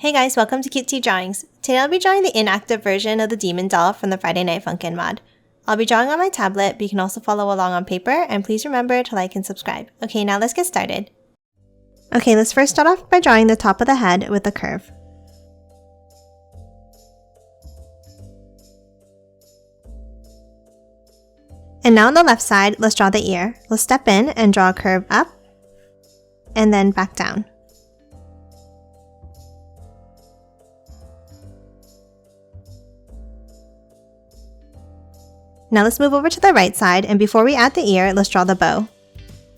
Hey guys, welcome to Kitty Drawings. Today I'll be drawing the inactive version of the demon doll from the Friday Night Funkin mod. I'll be drawing on my tablet, but you can also follow along on paper, and please remember to like and subscribe. Okay, now let's get started. Okay, let's first start off by drawing the top of the head with a curve. And now on the left side, let's draw the ear. Let's step in and draw a curve up, and then back down. Now let's move over to the right side, and before we add the ear, let's draw the bow.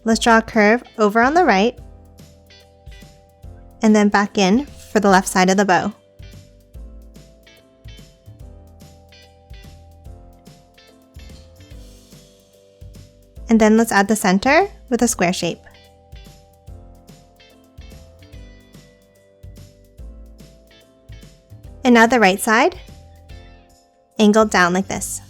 Let's draw a curve over on the right, and then back in for the left side of the bow. And then let's add the center with a square shape. And now the right side, angled down like this.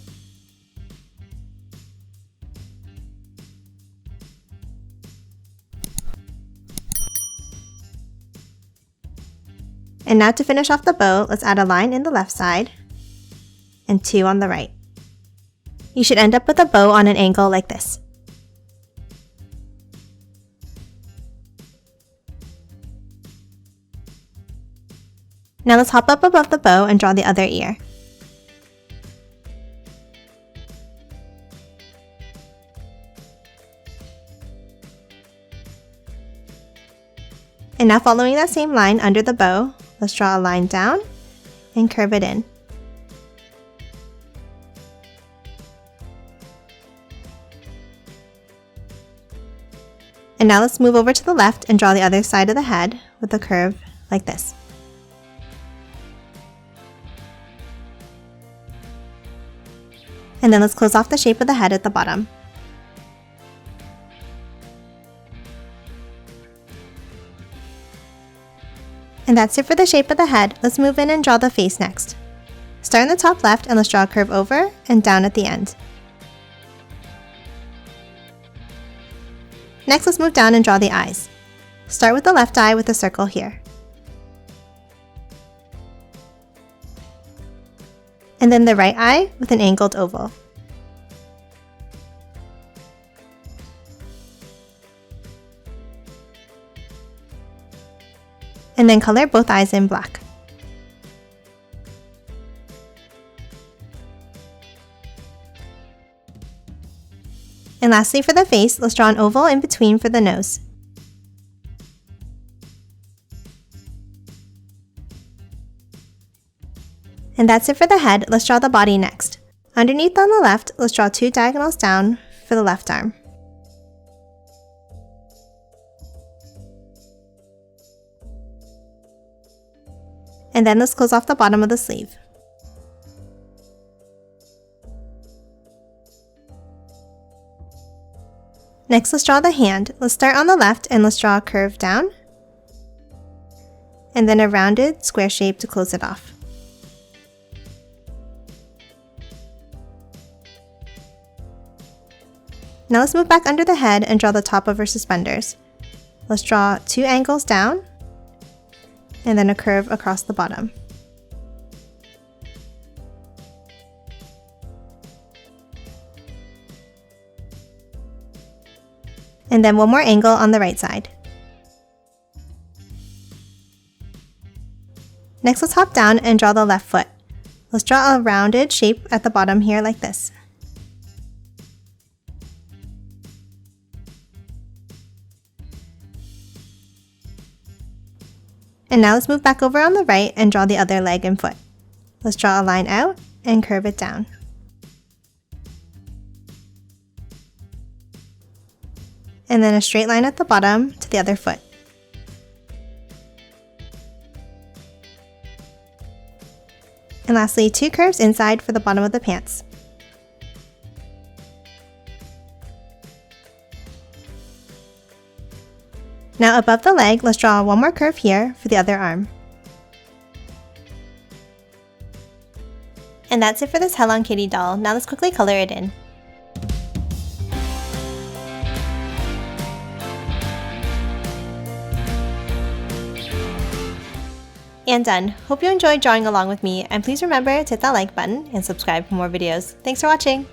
And now to finish off the bow, let's add a line in the left side and two on the right. You should end up with a bow on an angle like this. Now let's hop up above the bow and draw the other ear. And now following that same line under the bow, let's draw a line down and curve it in. And now let's move over to the left and draw the other side of the head with a curve like this. And then let's close off the shape of the head at the bottom. And that's it for the shape of the head. Let's move in and draw the face next. Start in the top left and let's draw a curve over and down at the end. Next, let's move down and draw the eyes. Start with the left eye with a circle here. And then the right eye with an angled oval. And then color both eyes in black. And lastly for the face, let's draw an oval in between for the nose. And that's it for the head. Let's draw the body next. Underneath on the left, let's draw two diagonals down for the left arm. And then let's close off the bottom of the sleeve. Next, let's draw the hand. Let's start on the left and let's draw a curve down, and then a rounded square shape to close it off. Now let's move back under the head and draw the top of her suspenders. Let's draw two angles down, and then a curve across the bottom. And then one more angle on the right side. Next, let's hop down and draw the left foot. Let's draw a rounded shape at the bottom here like this. And now let's move back over on the right and draw the other leg and foot. Let's draw a line out and curve it down. And then a straight line at the bottom to the other foot. And lastly, two curves inside for the bottom of the pants. Now above the leg, let's draw one more curve here for the other arm. And that's it for this Hello Kitty doll. Now let's quickly color it in. And done. Hope you enjoyed drawing along with me, and please remember to hit that like button and subscribe for more videos. Thanks for watching!